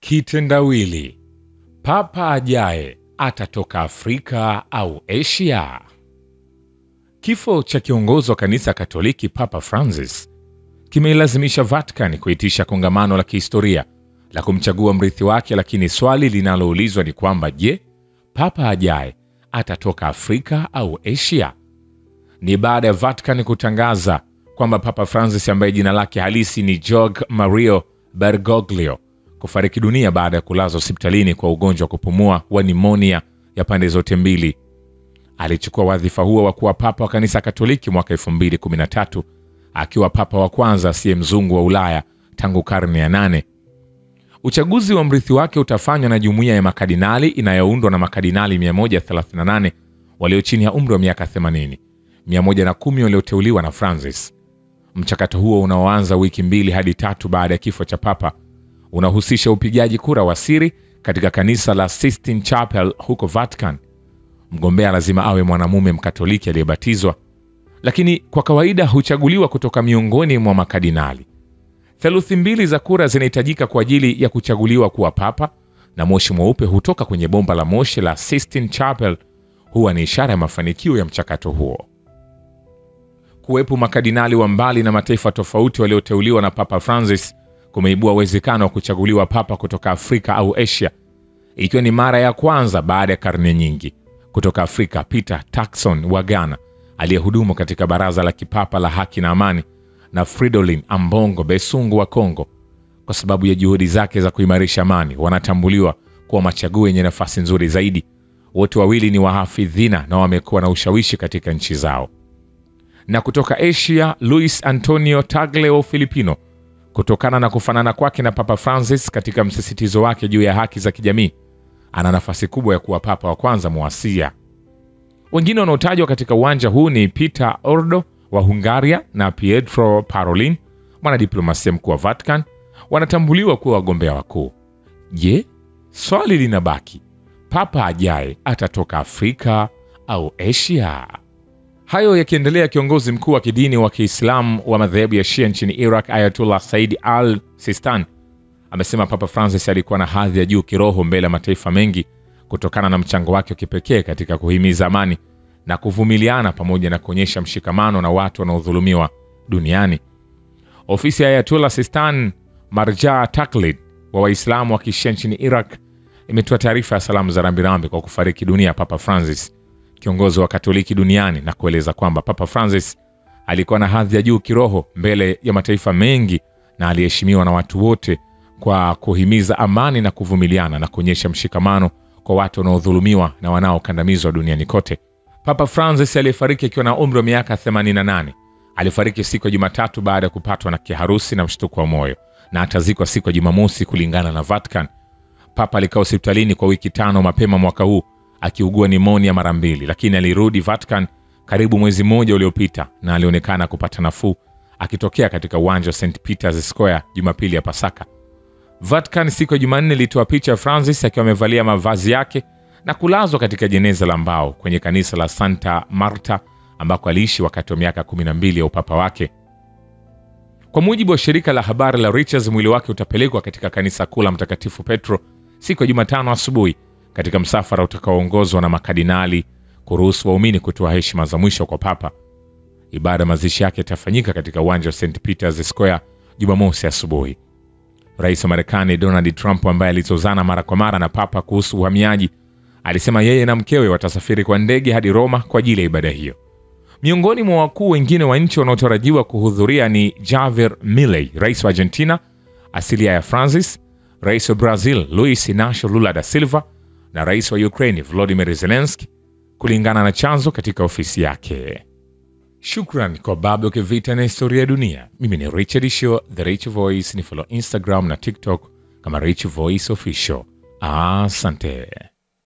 Kitendawili. Papa ajaye atatoka Afrika au Asia? Kifo cha kiongozi wa kanisa Katoliki Papa Francis kimeilazimisha Vatican kuitisha kongamano la kihistoria la kumchagua mrithi wake, lakini swali linaloulizwa ni kwamba je, Papa ajaye atatoka Afrika au Asia? Ni baada ya Vatican kutangaza kwamba Papa Francis, ambaye jina lake halisi ni Jorge Mario Bergoglio, kufariki dunia baada ya kulazwa hospitalini kwa ugonjwa wa kupumua wa pneumonia ya pande zote mbili. Alichukua wadhifa huo wa kuwa papa wa kanisa Katoliki mwaka 2013, akiwa papa wa kwanza asiye mzungu wa Ulaya tangu karne ya 8. Uchaguzi wa mrithi wake utafanywa na jumuiya ya makardinali inayoundwa na makardinali 138 walio chini ya umri wa miaka 80, 110 walioteuliwa na Francis. Mchakato huo unaoanza wiki 2 hadi 3 baada ya kifo cha papa unahusisha upigaji kura wa siri katika kanisa la Sistine Chapel huko Vatican. Mgombea lazima awe mwanamume Mkatoliki aliyebatizwa, lakini kwa kawaida huchaguliwa kutoka miongoni mwa makardinali. Theluthi 2 za kura zinahitajika kwa ajili ya kuchaguliwa kuwa papa, na moshi mweupe hutoka kwenye bomba la moshi la Sistine Chapel huwa ni ishara ya mafanikio ya mchakato huo. Kuwepo makardinali wa mbali na mataifa tofauti walioteuliwa na Papa Francis kumeibua uwezekano wa kuchaguliwa papa kutoka Afrika au Asia, ikiwa ni mara ya kwanza baada ya karne nyingi. Kutoka Afrika, Peter Turkson wa Ghana, aliyehudumu katika Baraza la Kipapa la Haki na Amani, na Fridolin Ambongo Besungu wa Kongo, kwa sababu ya juhudi zake za kuimarisha amani, wanatambuliwa kuwa machaguo yenye nafasi nzuri zaidi. Wote wawili ni wahafidhina na wamekuwa na ushawishi katika nchi zao. Na kutoka Asia, Luis Antonio Tagle wa Filipino, kutokana na kufanana kwake na Papa Francis katika msisitizo wake juu ya haki za kijamii, ana nafasi kubwa ya kuwa papa wa kwanza Muasia. Wengine wanaotajwa katika uwanja huu ni Peter Ordo wa Hungaria na Pietro Parolin, mwanadiplomasia mkuu wa Vatican, wanatambuliwa kuwa wagombea wakuu. Je, swali linabaki, papa ajaye atatoka Afrika au Asia? Hayo yakiendelea, kiongozi mkuu wa kidini wa Kiislamu wa madhehebu ya Shia nchini Iraq, Ayatollah Said al-Sistani, amesema Papa Francis alikuwa na hadhi ya juu kiroho mbele ya mataifa mengi kutokana na mchango wake wa kipekee katika kuhimiza amani na kuvumiliana pamoja na kuonyesha mshikamano na watu wanaodhulumiwa duniani. Ofisi ya Ayatollah Sistani Marja Taqlid wa Waislamu wa Kishia nchini Iraq imetoa taarifa ya salamu za rambirambi kwa kufariki dunia Papa Francis, kiongozi wa Katoliki duniani, na kueleza kwamba Papa Francis alikuwa na hadhi ya juu kiroho mbele ya mataifa mengi na aliheshimiwa na watu wote kwa kuhimiza amani na kuvumiliana na kuonyesha mshikamano kwa watu wanaodhulumiwa na wanaokandamizwa duniani kote. Papa Francis aliyefariki akiwa na umri wa miaka 88 alifariki siku ya Jumatatu baada ya kupatwa na kiharusi na mshtuko wa moyo, na atazikwa siku ya Jumamosi kulingana na Vatican. Papa alikaa hospitalini kwa wiki 5 mapema mwaka huu akiugua pneumonia mara 2, lakini alirudi Vatican karibu mwezi mmoja uliopita na alionekana kupata nafuu akitokea katika uwanja wa St. Peter's Square Jumapili ya Pasaka. Vatican siku ya Jumanne ilitoa picha ya Francis akiwa amevalia mavazi yake na kulazwa katika jeneza la mbao kwenye kanisa la Santa Marta ambako aliishi wakati wa miaka 12 ya upapa wake. Kwa mujibu wa shirika la habari la Reuters, mwili wake utapelekwa katika kanisa kuu la Mtakatifu Petro siku ya Jumatano asubuhi katika msafara utakaoongozwa na makardinali kuruhusu waumini kutoa heshima za mwisho kwa papa. Ibada mazishi yake itafanyika katika uwanja wa St. Peter's Square Jumamosi asubuhi. Rais wa Marekani Donald Trump, ambaye alizozana mara kwa mara na papa kuhusu uhamiaji, alisema yeye na mkewe watasafiri kwa ndege hadi Roma kwa ajili ya ibada hiyo. Miongoni mwa wakuu wengine wa nchi wanaotarajiwa kuhudhuria ni Javier Milei, rais wa Argentina asilia ya Francis, rais wa Brazil Luis Inacio Lula da Silva, na rais wa Ukraine Volodymyr Zelensky, kulingana na chanzo katika ofisi yake. Shukran kwa Babu Kivita na historia ya dunia. Mimi ni Richard Shaw, The Rich Voice. Ni follow Instagram na TikTok kama Rich Voice Official. Asante.